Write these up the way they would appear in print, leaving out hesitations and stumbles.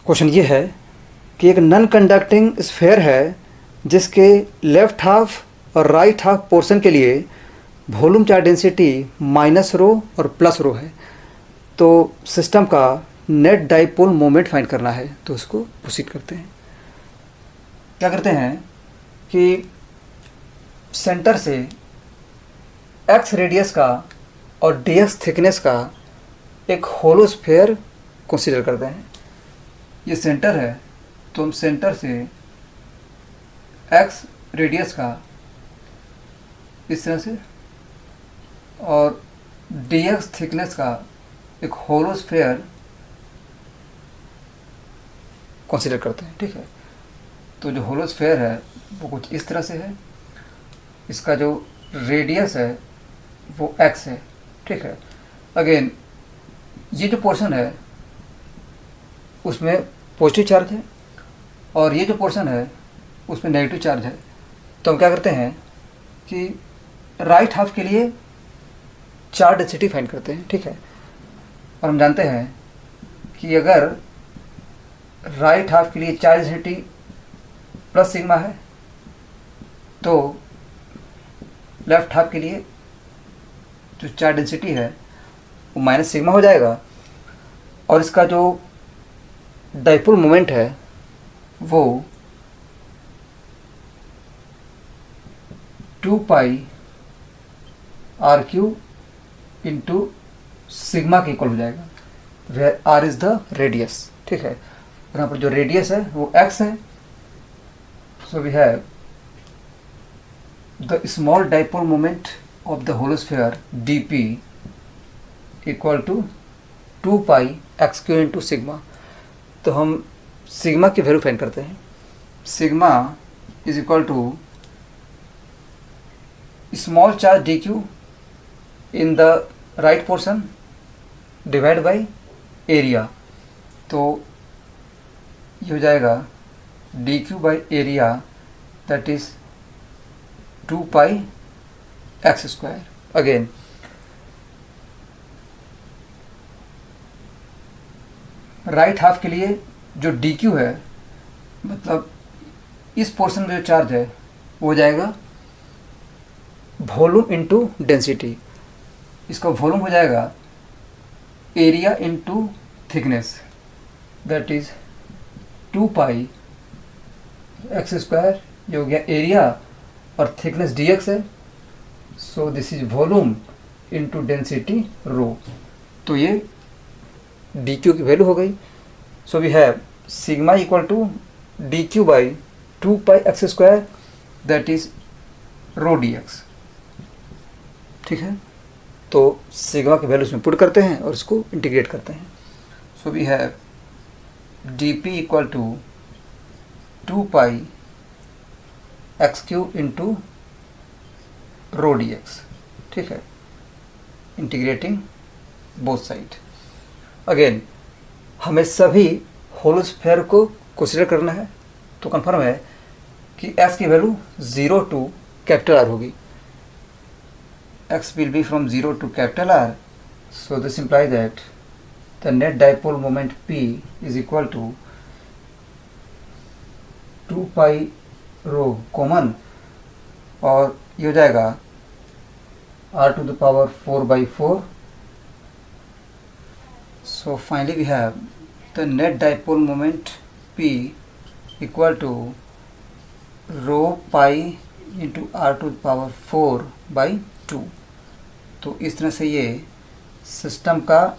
Question ये है कि एक नॉन कंडक्टिंग स्फेयर है जिसके लेफ्ट हाफ और राइट हाफ पोर्शन के लिए वॉल्यूम चार्ज डेंसिटी -ρ और +ρ है। तो सिस्टम का नेट डाइपोल मोमेंट फाइंड करना है, तो उसको प्रोसीड करते हैं। क्या करते हैं कि सेंटर से x रेडियस का और dx थिकनेस का एक होलो स्फीयर कंसीडर करते हैं। ये सेंटर है, तो हम सेंटर से x रेडियस का इस तरह से और dx थिकनेस का एक होलो स्फीयर कंसीडर करते हैं। ठीक है, तो जो होलो स्फीयर है वो कुछ इस तरह से है, इसका जो रेडियस है वो x है। ठीक है, अगेन ये जो पोर्शन है उसमें पॉजिटिव चार्ज है और ये जो पोर्शन है उसमें नेगेटिव चार्ज है। तो हम क्या करते हैं कि राइट हाफ के लिए चार्ज डेंसिटी फाइंड करते हैं। ठीक है, और हम जानते हैं कि अगर राइट हाफ के लिए चार्ज डेंसिटी प्लस सिग्मा है तो लेफ्ट हाफ के लिए जो चार्ज डेंसिटी है वो माइनस सिग्मा हो जाएगा और इसका जो डाइपोल मोमेंट है वो 2π r³ इंटू सिग्मा के इक्वल हो जाएगा, where r is the radius. ठीक है, यहाँ पर जो रेडियस है वो x है। So we have the small dipole moment of the hollow sphere dp equal to 2π x³ into sigma. तो हम सिग्मा की वैल्यू फाइंड करते हैं। Sigma is equal to small charge dq in the right portion divide by area. तो ये हो जाएगा dq by area that is 2π x²। Again right half के लिए जो dq है, मतलब इस पोर्शन में जो चार्ज है वो हो जाएगा वॉल्यूम इंटू डेंसिटी। इसका वॉल्यूम हो जाएगा area into thickness that is 2π x²। ये हो गया एरिया और थिकनेस dx है, so this is volume into density rho. तो ये dq की वैल्यू हो गई। So we have sigma equal to dq by 2π x² that is rho dx। ठीक है, तो सिग्मा की वैल्यू इसमें पुट करते हैं और इसको इंटीग्रेट करते हैं। So we have dp equal to 2π x³ into rho dx। ठीक है, इंटीग्रेटिंग बोथ साइड। अगेन हमें सभी होलो स्फीयर को कंसीडर करना है, तो कंफर्म है कि x की वैल्यू 0 टू R होगी। x will be from 0 to R, so this implies that the net dipole moment P is equal to 2π rho common और ये हो जाएगा r⁴/4। So finally we have the net dipole moment P equal to rho pi into r⁴/2। तो इस तरह से ये system का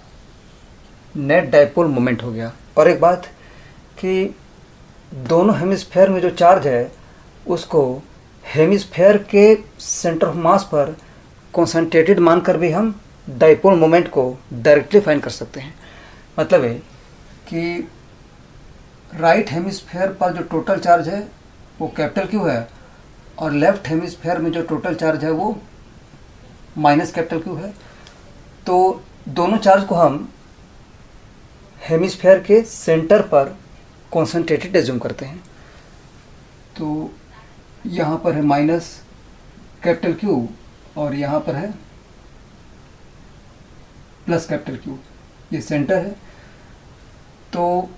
नेट डाइपोल मोमेंट हो गया। और एक बात कि दोनों हेमिस्फेयर में जो चार्ज है उसको हेमिस्फेयर के सेंटर ऑफ मास पर कॉन्सेंट्रेटेड मानकर भी हम डाइपोल मोमेंट को डायरेक्टली फाइंड कर सकते हैं। मतलब है कि राइट हेमिस्फेयर पर जो टोटल चार्ज है वो Q है और लेफ्ट हेमिस्फेयर में जो टोटल चार्ज है वो -Q है। तो दोनों चार्ज को हम हेमिस्फेयर के सेंटर पर कॉन्सेंट्रेटेड एज्यूम करते हैं। तो यहाँ पर है -Q और यहाँ पर है +Q, ये सेंटर है। तो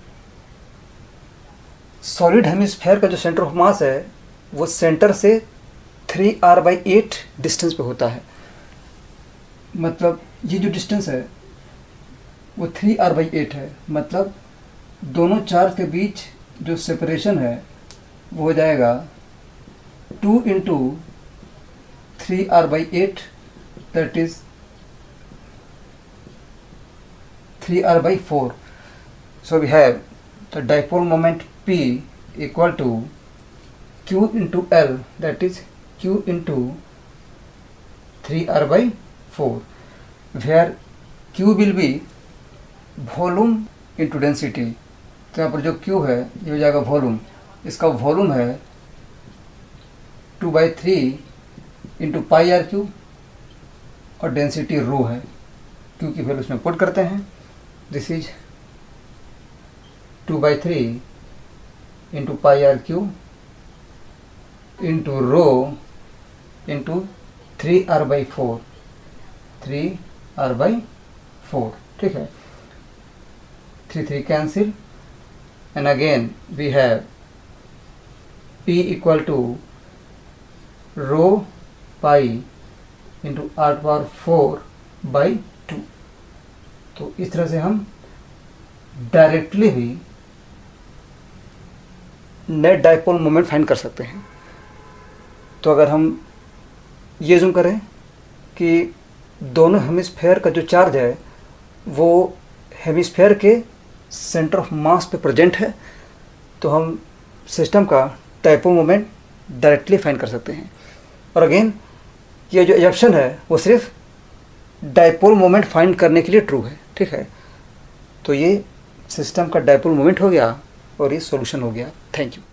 सॉलिड हेमिस्फेयर का जो सेंटर ऑफ मास है वो सेंटर से 3r/8 डिस्टेंस पे होता है। मतलब ये जो डिस्टेंस है वो 3r/8 है। मतलब दोनों चार्ज के बीच जो सेपरेशन है वो हो जाएगा 2 × 3r/8, that is 3r/4. So we have the dipole moment P equal to Q into L, that is Q into 3r/4, where Q will be volume into density. तो यहाँ पर जो Q है ये हो जाएगा वॉल्यूम। इसका वॉल्यूम है 2/3 इंटू πr³ और डेंसिटी रो है। Q की वैल्यू उसमें पुट करते हैं। This is 2/3 into πr³ into rho into 3r/4, 3r/4, ठीक है। 3 cancel and again we have P equal to rho pi into r⁴/2। तो इस तरह से हम डायरेक्टली भी नेट डाइपोल मोमेंट फाइंड कर सकते हैं। तो अगर हम ये जूम करें कि दोनों हेमिस्फेयर का जो चार्ज है वो हेमिस्फेयर के सेंटर ऑफ मास पे प्रेजेंट है, तो हम सिस्टम का डाइपोल मोमेंट डायरेक्टली फाइंड कर सकते हैं। और अगेन ये जो एजम्पशन है वो सिर्फ डाइपोल मोमेंट फाइंड करने के लिए ट्रू है, ठीक है। तो ये सिस्टम का डाइपोल मोमेंट हो गया और ये सॉल्यूशन हो गया। Thank you.